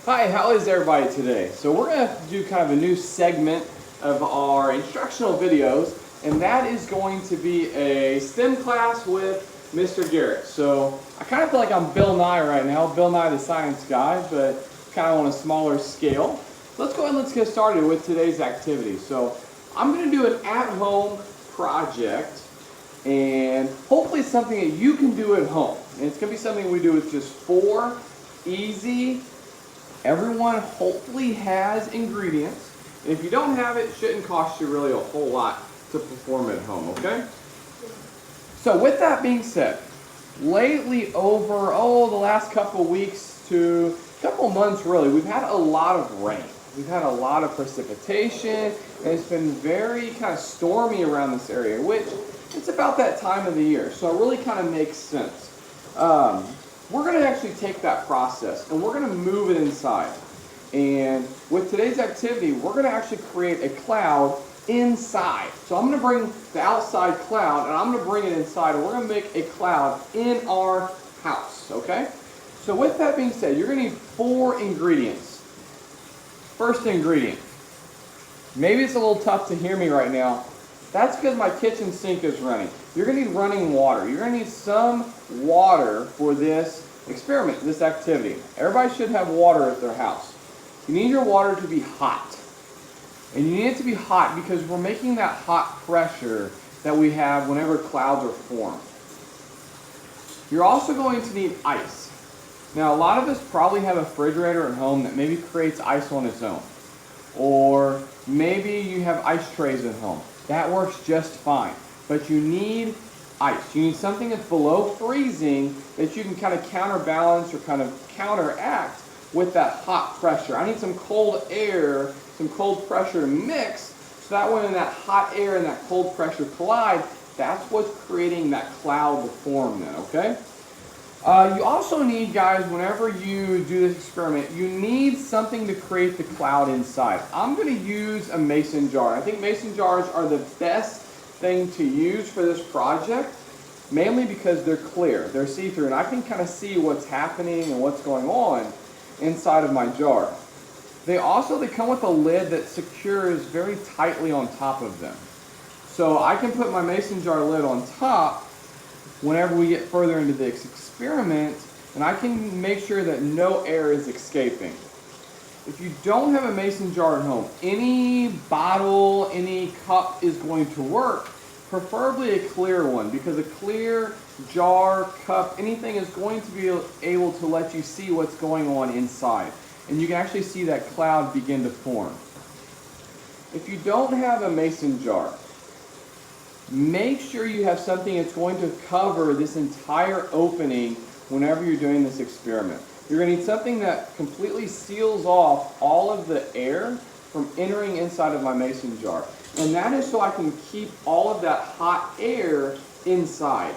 Hi, how is everybody today? So we're going to do kind of a new segment of our instructional videos, and that is going to be a STEM class with Mr. Garrett. So I kind of feel like I'm Bill Nye right now, Bill Nye the Science Guy, but kind of on a smaller scale. Let's go ahead and let's get started with today's activity. So I'm going to do an at-home project, and hopefully something that you can do at home. And it's going to be something we do with just 4 easy. Everyone hopefully has ingredients. And if you don't have it, it shouldn't cost you really a whole lot to perform at home, okay? So with that being said, lately over, the last couple weeks to couple months really, we've had a lot of rain. We've had a lot of precipitation, and it's been very kind of stormy around this area, which it's about that time of the year. So it really kind of makes sense. We're going to actually take that process and we're going to move it inside. And with today's activity, we're going to actually create a cloud inside. So I'm going to bring the outside cloud and I'm going to bring it inside, and we're going to make a cloud in our house, okay? So with that being said, you're going to need 4 ingredients. First ingredient. Maybe it's a little tough to hear me right now. That's because my kitchen sink is running. You're going to need running water. You're going to need some water for this experiment, this activity. Everybody should have water at their house. You need your water to be hot. And you need it to be hot because we're making that hot pressure that we have whenever clouds are formed. You're also going to need ice. Now, a lot of us probably have a refrigerator at home that maybe creates ice on its own. Or maybe you have ice trays at home. That works just fine. But you need ice. You need something that's below freezing that you can kind of counterbalance or kind of counteract with that hot pressure. I need some cold air, some cold pressure to mix, so that when that hot air and that cold pressure collide, that's what's creating that cloud to form then, okay? You also need, guys, whenever you do this experiment, you need something to create the cloud inside. I'm going to use a mason jar. I think mason jars are the best thing to use for this project, mainly because they're clear, they're see-through, and I can kind of see what's happening and what's going on inside of my jar. They come with a lid that secures very tightly on top of them. So I can put my mason jar lid on top whenever we get further into this experiment, and I can make sure that no air is escaping. If you don't have a mason jar at home, any bottle, any cup is going to work, preferably a clear one, because a clear jar, cup, anything is going to be able to let you see what's going on inside. And you can actually see that cloud begin to form. If you don't have a mason jar, make sure you have something that's going to cover this entire opening whenever you're doing this experiment. You're going to need something that completely seals off all of the air from entering inside of my mason jar. And that is so I can keep all of that hot air inside.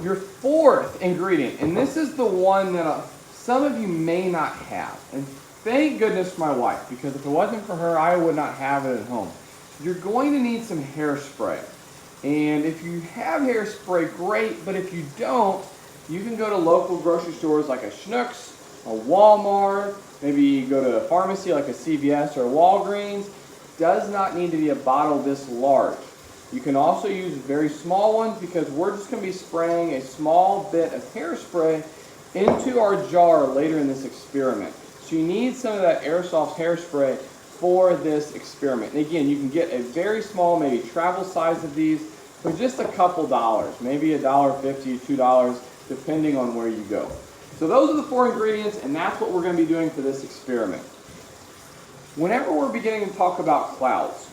Your 4th ingredient, and this is the one that some of you may not have. And thank goodness for my wife, because if it wasn't for her, I would not have it at home. You're going to need some hairspray. And if you have hairspray, great, but if you don't, you can go to local grocery stores like a Schnucks, a Walmart, maybe go to a pharmacy like a CVS or a Walgreens. Does not need to be a bottle this large. You can also use very small ones because we're just going to be spraying a small bit of hairspray into our jar later in this experiment. So you need some of that airsoft hairspray for this experiment. And again, you can get a very small, maybe travel size of these for just a couple dollars, maybe $1.50, $2, depending on where you go. So those are the 4 ingredients, and that's what we're going to be doing for this experiment. Whenever we're beginning to talk about clouds,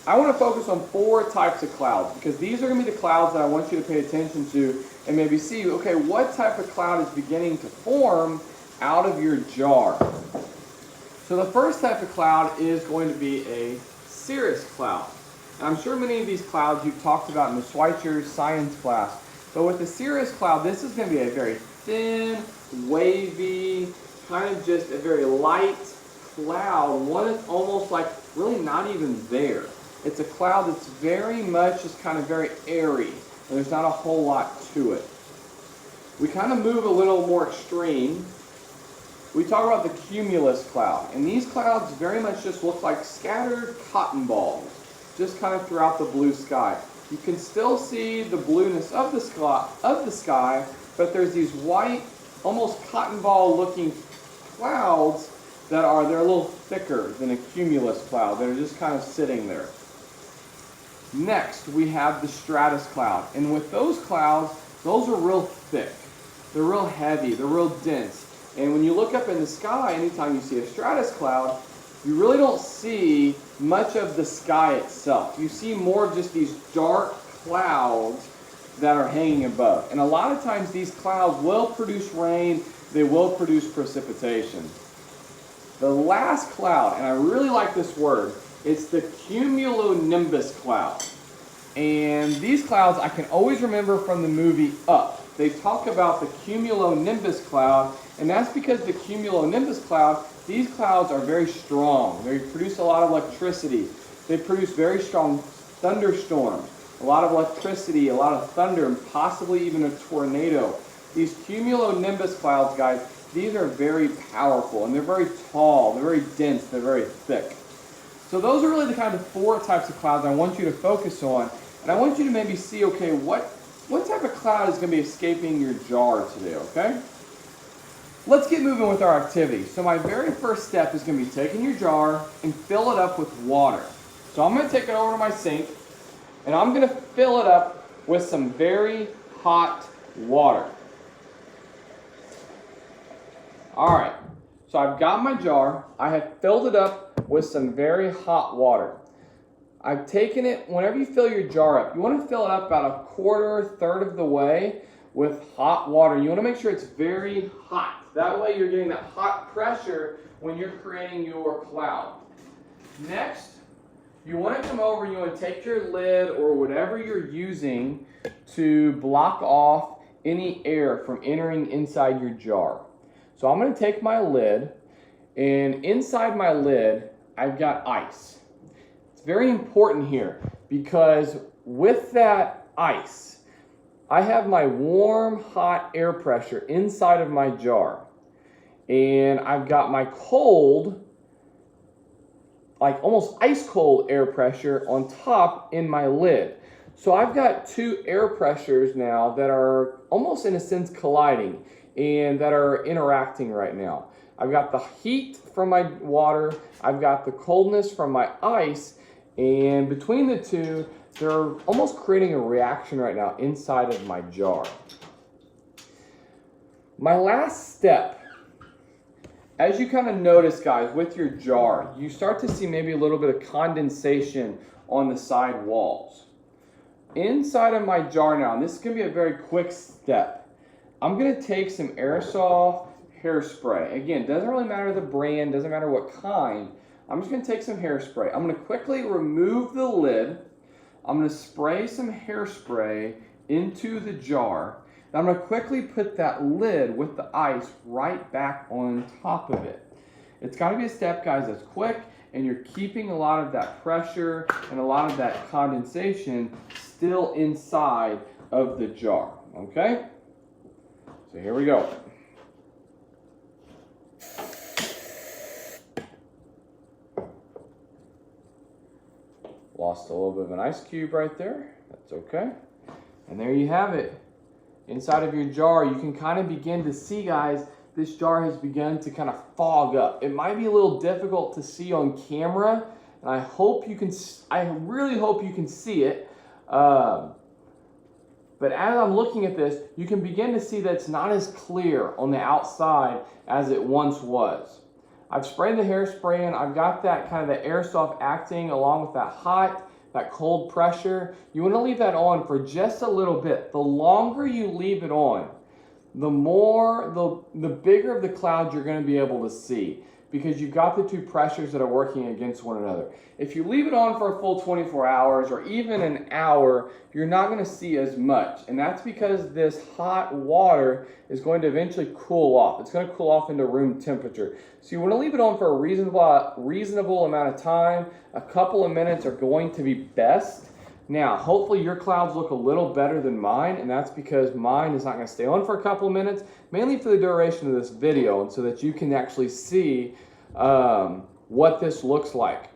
I want to focus on 4 types of clouds, because these are going to be the clouds that I want you to pay attention to and maybe see, okay, what type of cloud is beginning to form out of your jar. So the first type of cloud is going to be a cirrus cloud. And I'm sure many of these clouds you've talked about in the Schweitzer science class. But with the cirrus cloud, this is going to be a very thin, wavy, kind of just a very light cloud, one that's almost like really not even there. It's a cloud that's very much just kind of very airy, and there's not a whole lot to it. We kind of move a little more extreme we talk about the cumulus cloud. And these clouds very much just look like scattered cotton balls, just kind of throughout the blue sky. You can still see the blueness of the sky, but there's these white, almost cotton ball looking clouds they're a little thicker than a cumulus cloud. They're just kind of sitting there. Next, we have the stratus cloud. And with those clouds, those are real thick. They're real heavy. They're real dense. And when you look up in the sky, anytime you see a stratus cloud, you really don't see much of the sky itself. You see more of just these dark clouds that are hanging above. And a lot of times these clouds will produce rain, they will produce precipitation. The last cloud, and I really like this word, it's the cumulonimbus cloud. And these clouds I can always remember from the movie Up. They talk about the cumulonimbus cloud, and that's because the cumulonimbus cloud, these clouds are very strong. They produce a lot of electricity. They produce very strong thunderstorms, a lot of electricity, a lot of thunder, and possibly even a tornado. These cumulonimbus clouds, guys, these are very powerful, and they're very tall, they're very dense, they're very thick. So those are really the kind of 4 types of clouds I want you to focus on, and I want you to maybe see, okay, what type of cloud is going to be escaping your jar today, okay? Let's get moving with our activity. So my very first step is going to be taking your jar and fill it up with water. So I'm going to take it over to my sink, and I'm going to fill it up with some very hot water. All right, so I've got my jar. I have filled it up with some very hot water. I've taken it, whenever you fill your jar up, you want to fill it up about a quarter, third of the way with hot water. You want to make sure it's very hot. That way you're getting that hot pressure when you're creating your cloud. Next, you want to come over and you want to take your lid or whatever you're using to block off any air from entering inside your jar. So I'm going to take my lid, and inside my lid, I've got ice. It's very important here because with that ice, I have my warm, hot air pressure inside of my jar. And I've got my cold, like almost ice cold air pressure on top in my lid. So I've got 2 air pressures now that are almost in a sense colliding and that are interacting right now. I've got the heat from my water, I've got the coldness from my ice, and between the 2, they're almost creating a reaction right now inside of my jar. My last step, as you kind of notice, guys, with your jar, you start to see maybe a little bit of condensation on the side walls. Inside of my jar now, and this is going to be a very quick step, I'm going to take some airsoft hairspray. Again, doesn't really matter the brand, doesn't matter what kind. I'm just going to take some hairspray. I'm going to quickly remove the lid. I'm going to spray some hairspray into the jar. Then I'm going to quickly put that lid with the ice right back on top of it. It's got to be a step, guys, that's quick, and you're keeping a lot of that pressure and a lot of that condensation still inside of the jar, okay? So here we go. Lost a little bit of an ice cube right there. That's okay. And there you have it. Inside of your jar, you can kind of begin to see, guys, this jar has begun to kind of fog up. It might be a little difficult to see on camera, and I really hope you can see it. But as I'm looking at this, you can begin to see that it's not as clear on the outside as it once was. I've sprayed the hairspray in. I've got that kind of the airsoft acting along with that hot, that cold pressure. You want to leave that on for just a little bit. The longer you leave it on, the bigger of the cloud you're going to be able to see, because you've got the 2 pressures that are working against one another. If you leave it on for a full 24 hours or even an hour, you're not going to see as much. And that's because this hot water is going to eventually cool off. It's going to cool off into room temperature. So you want to leave it on for a reasonable amount of time. A couple of minutes are going to be best. Now, hopefully your clouds look a little better than mine, and that's because mine is not going to stay on for a couple of minutes, mainly for the duration of this video, and so that you can actually see what this looks like.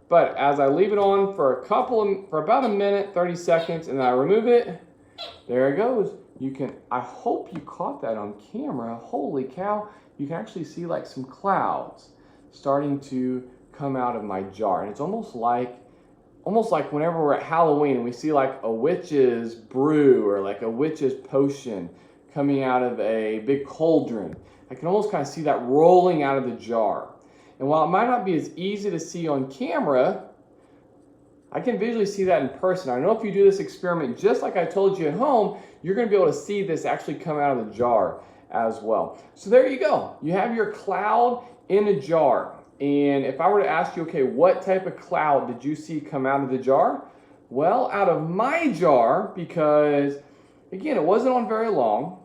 But as I leave it on for about a minute, 30 seconds, and then I remove it, there it goes. I hope you caught that on camera. Holy cow, you can actually see like some clouds starting to come out of my jar. And it's almost like whenever we're at Halloween and we see like a witch's brew or like a witch's potion coming out of a big cauldron. I can almost kind of see that rolling out of the jar. And while it might not be as easy to see on camera, I can visually see that in person. I know if you do this experiment just like I told you at home, you're going to be able to see this actually come out of the jar as well. So there you go. You have your cloud in a jar. And if I were to ask you, okay, what type of cloud did you see come out of the jar? Well, out of my jar, because again, it wasn't on very long,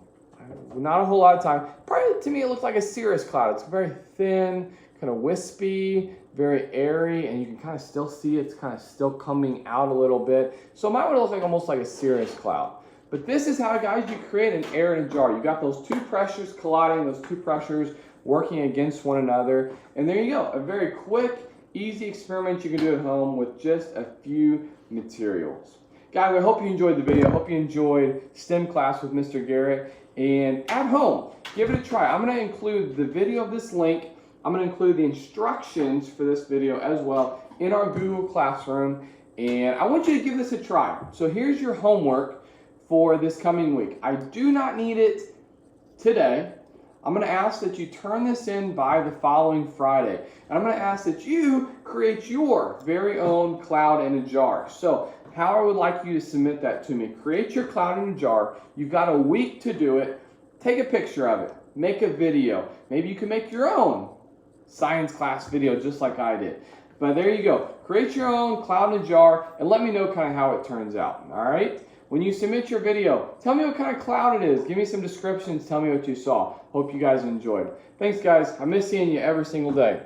not a whole lot of time. Probably to me, it looks like a cirrus cloud. It's very thin, kind of wispy, very airy, and you can kind of still see it's kind of still coming out a little bit. So mine would look like almost like a cirrus cloud. But this is how, guys, you create an air in a jar. You got those two pressures colliding, those two pressures working against one another. And there you go, a very quick, easy experiment you can do at home with just a few materials. Guys, I hope you enjoyed the video. I hope you enjoyed STEM class with Mr. Garrett. And at home, give it a try. I'm going to include the video of this link. I'm going to include the instructions for this video as well in our Google Classroom. And I want you to give this a try. So here's your homework for this coming week. I do not need it today. I'm going to ask that you turn this in by the following Friday. And I'm going to ask that you create your very own cloud in a jar. So how I would like you to submit that to me. Create your cloud in a jar. You've got a week to do it. Take a picture of it. Make a video. Maybe you can make your own science class video just like I did. But there you go. Create your own cloud in a jar and let me know kind of how it turns out. All right? When you submit your video, tell me what kind of cloud it is. Give me some descriptions. Tell me what you saw. Hope you guys enjoyed. Thanks, guys. I miss seeing you every single day.